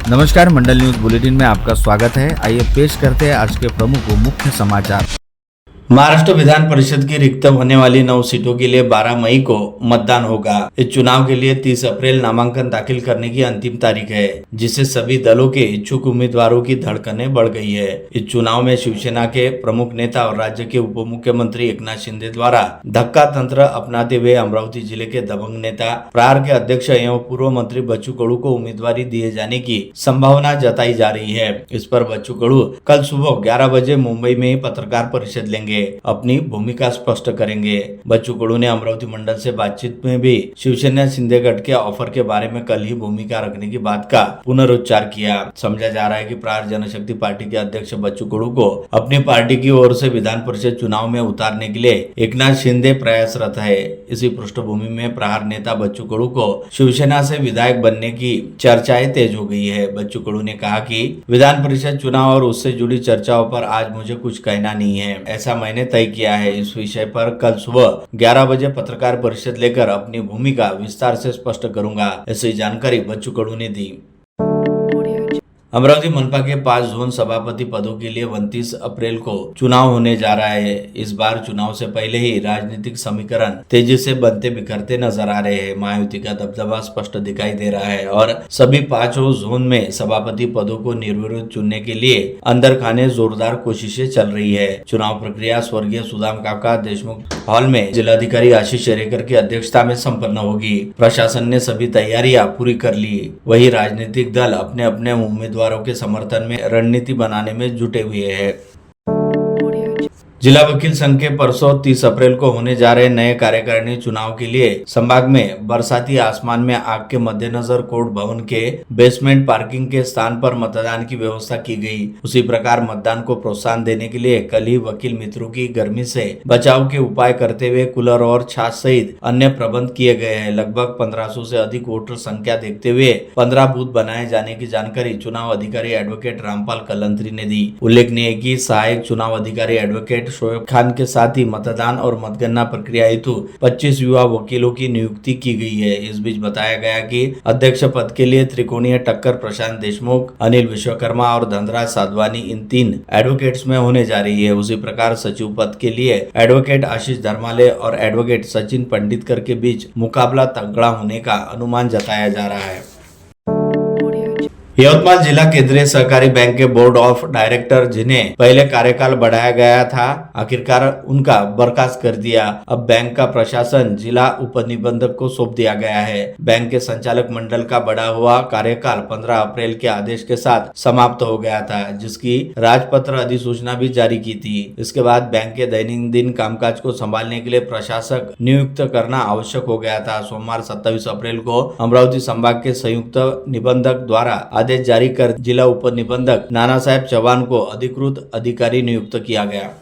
नमस्कार, मंडल news bulletin में आपका स्वागत है। आइए पेश करते हैं आज के प्रमुख व मुख्य समाचार। महाराष्ट्र विधान परिषद की रिक्त होने वाली 9 सीटों के लिए 12 मई को मतदान होगा। इस चुनाव के लिए 30 अप्रैल नामांकन दाखिल करने की अंतिम तारीख है, जिससे सभी दलों के इच्छुक उम्मीदवारों की धड़कनें बढ़ गई है। इस चुनाव में शिवसेना के प्रमुख नेता और राज्य के उप मुख्यमंत्री एकनाथ शिंदे द्वारा धक्का तंत्र अपनाते हुए अमरावती जिले के दबंग नेता, प्रहार के अध्यक्ष एवं पूर्व मंत्री बच्चू कडू को उम्मीदवारी दिए जाने की संभावना जताई जा रही है। इस पर बच्चू कडू कल सुबह 11 बजे मुंबई में पत्रकार परिषद लेंगे, अपनी भूमिका स्पष्ट करेंगे। बच्चू कडू ने अमरावती मंडल से बातचीत में भी शिवसेना शिंदे गठ के ऑफर के बारे में कल ही भूमिका रखने की बात का पुनरुच्चार किया। समझा जा रहा है कि प्रहार जनशक्ति पार्टी के अध्यक्ष बच्चू कडू को अपनी पार्टी की ओर से विधान परिषद चुनाव में उतारने के लिए एकनाथ शिंदे प्रयासरत है। इसी पृष्ठभूमि में प्रहार नेता बच्चू कडू को शिवसेना से विधायक बनने की चर्चाएं तेज हो गई है। बच्चू कडू ने कहा कि विधान परिषद चुनाव और उससे जुड़ी चर्चाओं पर आज मुझे कुछ कहना नहीं है, ऐसा मैंने तय किया है। इस विषय पर कल सुबह 11 बजे पत्रकार परिषद लेकर अपनी भूमिका विस्तार से स्पष्ट करूंगा, ऐसी जानकारी बच्चू कडू ने दी। अमरावती मनपा के 5 जोन सभापति पदों के लिए 29 अप्रैल को चुनाव होने जा रहा है। इस बार चुनाव से पहले ही राजनीतिक समीकरण तेजी से बनते बिखरते नजर आ रहे हैं। महायुति का दबदबा स्पष्ट दिखाई दे रहा है और सभी 5 जोन में सभापति पदों को निर्विरोध चुनने के लिए अंदर खाने जोरदार कोशिशें चल रही है। चुनाव प्रक्रिया स्वर्गीय सुदाम काका देशमुख हॉल में जिलाधिकारी आशीष शेरेकर की अध्यक्षता में संपन्न होगी। प्रशासन ने सभी तैयारियां पूरी कर ली। वही राजनीतिक दल अपने अपने उम्मीदवारों के समर्थन में रणनीति बनाने में जुटे हुए हैं। जिला वकील संघ के परसों 30 अप्रैल को होने जा रहे नए कार्यकारिणी चुनाव के लिए संभाग में बरसाती आसमान में आग के मद्देनजर कोर्ट भवन के बेसमेंट पार्किंग के स्थान पर मतदान की व्यवस्था की गई। उसी प्रकार मतदान को प्रोत्साहन देने के लिए कल ही वकील मित्रों की गर्मी से बचाव के उपाय करते हुए कूलर और छाछ सहित अन्य प्रबंध किए गए हैं। लगभग 1500 से अधिक वोटर संख्या देखते हुए 15 बूथ बनाए जाने की जानकारी चुनाव अधिकारी एडवोकेट रामपाल कलंत्री ने दी। उल्लेखनीय है कि सहायक चुनाव अधिकारी एडवोकेट शोएब खान के साथ ही मतदान और मतगणना प्रक्रिया हेतु 25 युवा वकीलों की नियुक्ति की गई है। इस बीच बताया गया कि अध्यक्ष पद के लिए त्रिकोणीय टक्कर प्रशांत देशमुख, अनिल विश्वकर्मा और धनराज साधवानी इन 3 एडवोकेट्स में होने जा रही है। उसी प्रकार सचिव पद के लिए एडवोकेट आशीष धर्माले और एडवोकेट सचिन पंडितकर के बीच मुकाबला तगड़ा होने का अनुमान जताया जा रहा है। यवतमाल जिला केंद्रीय सहकारी बैंक के बोर्ड ऑफ डायरेक्टर जिन्हें पहले कार्यकाल बढ़ाया गया था, आखिरकार उनका बर्खास्त कर दिया। अब बैंक का प्रशासन जिला उपनिबंधक को सौंप दिया गया है। बैंक के संचालक मंडल का बढ़ा हुआ कार्यकाल 15 अप्रैल के आदेश के साथ समाप्त हो गया था, जिसकी राजपत्र अधिसूचना भी जारी की थी। इसके बाद बैंक के दैनंदिन कामकाज को संभालने के लिए प्रशासक नियुक्त करना आवश्यक हो गया था। सोमवार 27 अप्रैल को अमरावती संभाग के संयुक्त निबंधक द्वारा आदेश जारी कर जिला उप निबंधक नाना साहेब चौहान को अधिकृत अधिकारी नियुक्त किया गया।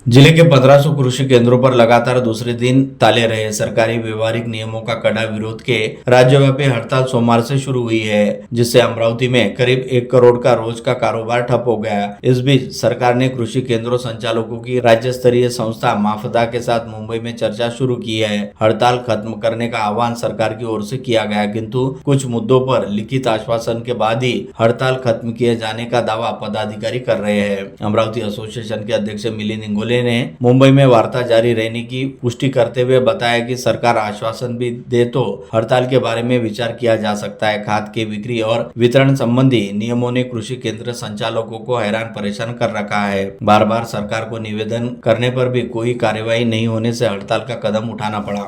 जिले के 1500 कृषि केंद्रों पर लगातार दूसरे दिन ताले रहे। सरकारी व्यवहारिक नियमों का कड़ा विरोध के राज्यव्यापी हड़ताल सोमवार से शुरू हुई है, जिससे अमरावती में करीब 1 करोड़ का रोज का कारोबार ठप हो गया। इस बीच सरकार ने कृषि केंद्रों संचालकों की राज्य स्तरीय संस्था माफदा के साथ मुंबई में चर्चा शुरू की है। हड़ताल खत्म करने का आह्वान सरकार की ओर से किया गया, किंतु कुछ मुद्दों पर लिखित आश्वासन के बाद ही हड़ताल खत्म किए जाने का दावा पदाधिकारी कर रहे हैं। अमरावती एसोसिएशन के अध्यक्ष मिलिंद इंगोले ने मुंबई में वार्ता जारी रहने की पुष्टि करते हुए बताया कि सरकार आश्वासन भी दे तो हड़ताल के बारे में विचार किया जा सकता है। खाद के बिक्री और वितरण संबंधी नियमों ने कृषि केंद्र संचालकों को हैरान परेशान कर रखा है। बार बार सरकार को निवेदन करने पर भी कोई कार्यवाही नहीं होने से हड़ताल का कदम उठाना पड़ा।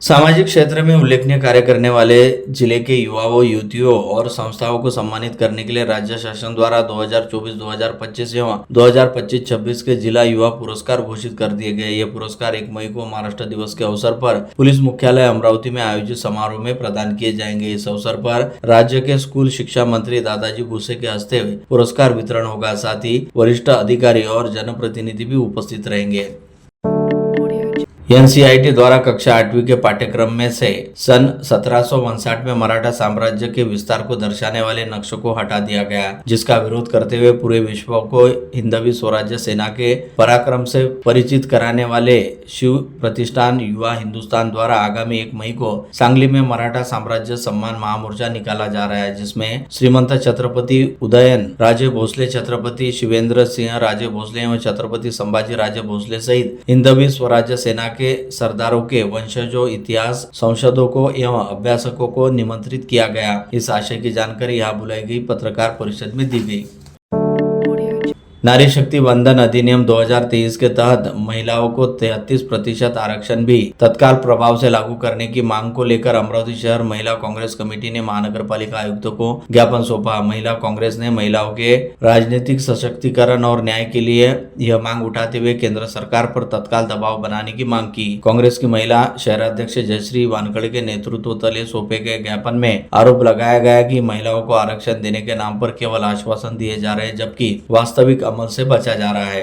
सामाजिक क्षेत्र में उल्लेखनीय कार्य करने वाले जिले के युवाओं, युवतियों और संस्थाओं को सम्मानित करने के लिए राज्य शासन द्वारा 2024-2025 एवं 2025-26 के जिला युवा पुरस्कार घोषित कर दिए गए। ये पुरस्कार 1 मई को महाराष्ट्र दिवस के अवसर पर पुलिस मुख्यालय अमरावती में आयोजित समारोह में प्रदान किए जाएंगे। इस अवसर पर राज्य के स्कूल शिक्षा मंत्री दादाजी भुसे के हस्ते पुरस्कार वितरण होगा। साथ ही वरिष्ठ अधिकारी और जनप्रतिनिधि भी उपस्थित रहेंगे। एनसीईआरटी द्वारा कक्षा 8वीं के पाठ्यक्रम में से सन 1759 में मराठा साम्राज्य के विस्तार को दर्शाने वाले नक्शे को हटा दिया गया, जिसका विरोध करते हुए पूरे विश्व को हिंदवी स्वराज्य सेना के पराक्रम से परिचित कराने वाले शिव प्रतिष्ठान युवा हिंदुस्तान द्वारा आगामी 1 मई को सांगली में मराठा साम्राज्य सम्मान महामोर्चा निकाला जा रहा है, जिसमें श्रीमंत छत्रपति उदयन राजे भोसले, छत्रपति शिवेंद्र सिंह राजे भोसले एवं छत्रपति संभाजी राजे भोसले सहित हिंदवी स्वराज्य सेना के सरदारों के वंशजों, इतिहास संशोधकों एवं अभ्यासकों को निमंत्रित किया गया। इस आशय की जानकारी यहाँ बुलाई गई पत्रकार परिषद में दी गई। नारी शक्ति वंदन अधिनियम 2023 के तहत महिलाओं को 33% आरक्षण भी तत्काल प्रभाव से लागू करने की मांग को लेकर अमरावती शहर महिला कांग्रेस कमेटी ने महानगर पालिका आयुक्त को ज्ञापन सौंपा। महिला कांग्रेस ने महिलाओं के राजनीतिक सशक्तिकरण और न्याय के लिए यह मांग उठाते हुए केंद्र सरकार पर तत्काल दबाव बनाने की मांग की। कांग्रेस की महिला शहराध्यक्ष जयश्री वानखड़े के नेतृत्व तले सौंपे गए ज्ञापन में आरोप लगाया गया कि महिलाओं को आरक्षण देने के नाम पर केवल आश्वासन दिए जा रहे हैं, जबकि वास्तविक अमल से बचा जा रहा है।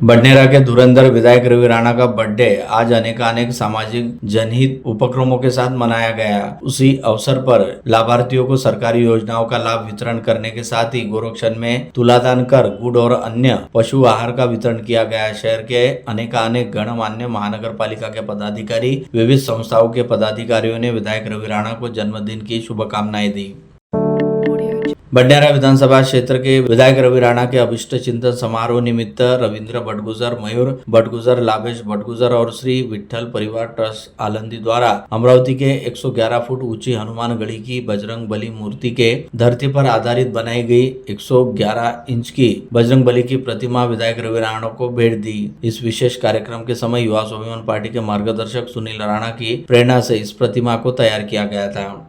बडनेरा के धुरंधर विधायक रवि राणा का बर्थडे आज अनेक सामाजिक जनहित उपक्रमों के साथ मनाया गया। उसी अवसर पर लाभार्थियों को सरकारी योजनाओं का लाभ वितरण करने के साथ ही गोरक्षण में तुलादान कर गुड़ और अन्य पशु आहार का वितरण किया गया। शहर के अनेक गणमान्य महानगर पालिका के पदाधिकारी, विविध संस्थाओं के पदाधिकारियों ने विधायक रवि राणा को जन्मदिन की शुभकामनाएं दी। बडनेरा विधानसभा क्षेत्र के विधायक रवि राणा के अभिष्ट चिंतन समारोह निमित्त रविंद्र भटगुजर, मयूर भटगुजर, लाभेश भटगुजर और श्री विठ्ठल परिवार ट्रस्ट आलंदी द्वारा अमरावती के 111 फुट ऊंची हनुमान गढ़ी की बजरंग बली मूर्ति के धरती पर आधारित बनाई गई 111 इंच की बजरंग बली की प्रतिमा विधायक रवि राणा को भेंट दी। इस विशेष कार्यक्रम के समय युवा स्वाभिमान पार्टी के मार्गदर्शक सुनील राणा की प्रेरणा से इस प्रतिमा को तैयार किया गया था।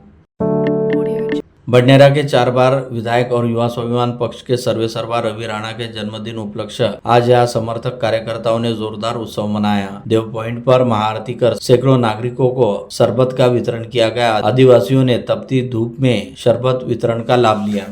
बडनेरा के 4 बार विधायक और युवा स्वाभिमान पक्ष के सर्वेसर्वा रवि राणा के जन्मदिन उपलक्ष्य आज यहाँ समर्थक कार्यकर्ताओं ने जोरदार उत्सव मनाया। देव पॉइंट पर महाआरती कर सैकड़ों नागरिकों को शरबत का वितरण किया गया। आदिवासियों ने तपती धूप में शरबत वितरण का लाभ लिया।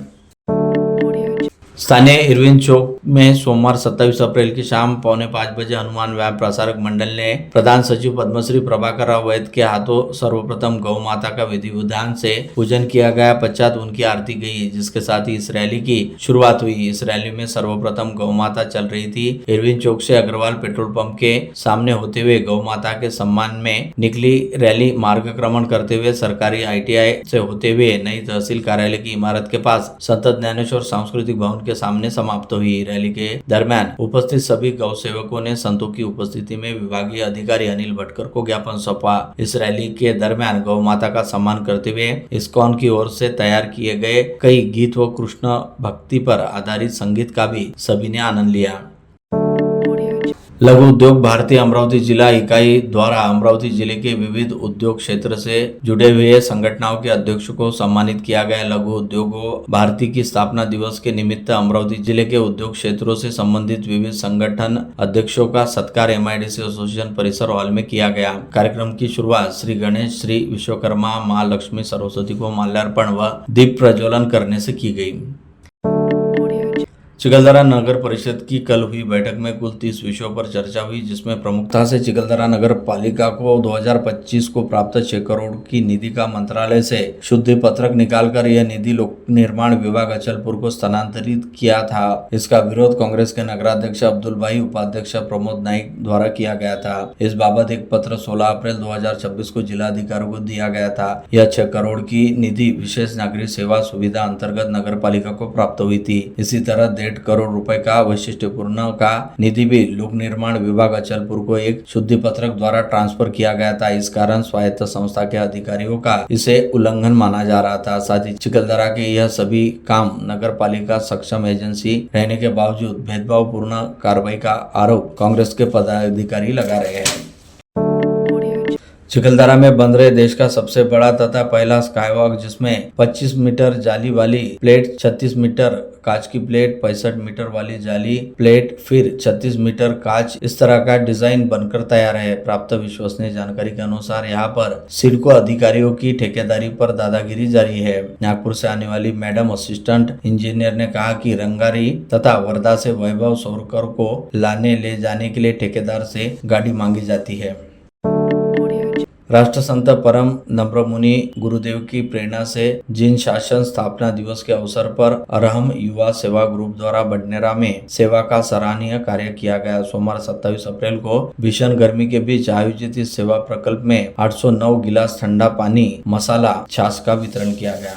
स्थानीय इरविन चौक में सोमवार 27 अप्रैल की शाम 4:45 बजे हनुमान व्यायाम प्रसारक मंडल ने प्रधान सचिव पद्मश्री प्रभाकर राव वैद्य के हाथों सर्वप्रथम गौ माता का विधि विधान से पूजन किया गया। पश्चात उनकी आरती गई, जिसके साथ ही इस रैली की शुरुआत हुई। इस रैली में सर्वप्रथम गौ माता चल रही थी। इरविन चौक से अग्रवाल पेट्रोल पंप के सामने होते हुए गौ माता के सम्मान में निकली रैली मार्गक्रमण करते हुए सरकारी ITI से होते हुए नई तहसील कार्यालय की इमारत के पास संत ज्ञानेश्वर सांस्कृतिक भवन के सामने समाप्त हुई। रैली के दरमियान उपस्थित सभी गौ सेवकों ने संतों की उपस्थिति में विभागीय अधिकारी अनिल भटकर को ज्ञापन सौंपा। इस रैली के दरमियान गौ माता का सम्मान करते हुए इस्कॉन की ओर से तैयार किए गए कई गीत व कृष्ण भक्ति पर आधारित संगीत का भी सभी ने आनंद लिया। लघु उद्योग भारतीय अमरावती जिला इकाई द्वारा अमरावती जिले के विविध उद्योग क्षेत्र से जुड़े हुए संगठनों के अध्यक्षों को सम्मानित किया गया। लघु उद्योगों भारती की स्थापना दिवस के निमित्त अमरावती जिले के उद्योग क्षेत्रों से संबंधित विविध संगठन अध्यक्षों का सत्कार MIDC एसोसिएशन परिसर हॉल में किया गया। कार्यक्रम की शुरुआत श्री गणेश, श्री विश्वकर्मा, माँ लक्ष्मी, सरस्वती को माल्यार्पण व दीप प्रज्वलन करने से की गई। चिखलदरा नगर परिषद की कल हुई बैठक में कुल 30 विषयों पर चर्चा हुई, जिसमें प्रमुखता से चिखलदरा नगर पालिका को 2025 को प्राप्त 6 करोड़ की निधि का मंत्रालय से शुद्धि पत्रक निकालकर यह निधि लोक निर्माण विभाग अचलपुर को स्थानांतरित किया था। इसका विरोध कांग्रेस के नगराध्यक्ष अब्दुल भाई, उपाध्यक्ष प्रमोद नाइक द्वारा किया गया था। इस बाबत एक पत्र 16 अप्रैल 2026 को जिलाधिकारियों को दिया गया था। यह 6 करोड़ की निधि विशेष नागरिक सेवा सुविधा अंतर्गत नगर पालिका को प्राप्त हुई थी। इसी तरह 1.5 करोड़ रुपए का वैशिष्ट्यपूर्ण का निधि भी लोक निर्माण विभाग अचलपुर को एक शुद्धि पत्रक द्वारा ट्रांसफर किया गया था। इस कारण स्वायत्त संस्था के अधिकारियों का इसे उल्लंघन माना जा रहा था। साथ ही चिखलदरा के यह सभी काम नगर पालिका सक्षम एजेंसी रहने के बावजूद भेदभावपूर्ण कार्रवाई का आरोप कांग्रेस के पदाधिकारी लगा रहे हैं। चिखलदरा में बन रहे देश का सबसे बड़ा तथा पहला स्काईवॉक, जिसमें 25 मीटर जाली वाली प्लेट, 36 मीटर कांच की प्लेट, 65 मीटर वाली जाली प्लेट, फिर 36 मीटर कांच, इस तरह का डिजाइन बनकर तैयार है। प्राप्त विश्वसनीय जानकारी के अनुसार यहाँ पर सिडको अधिकारियों की ठेकेदारी पर दादागिरी जारी है। नागपुर से आने वाली मैडम असिस्टेंट इंजीनियर ने कहा कि रंगारी तथा वर्धा से वैभव सोरकर को लाने ले जाने के लिए ठेकेदार से गाड़ी मांगी जाती है। राष्ट्रसंत परम नम्रमुनि गुरुदेव की प्रेरणा से जिन शासन स्थापना दिवस के अवसर पर अरहम युवा सेवा ग्रुप द्वारा बडनेरा में सेवा का सराहनीय कार्य किया गया। सोमवार 27 अप्रैल को भीषण गर्मी के बीच आयोजित इस सेवा प्रकल्प में 809 गिलास ठंडा पानी, मसाला, छाछ का वितरण किया गया।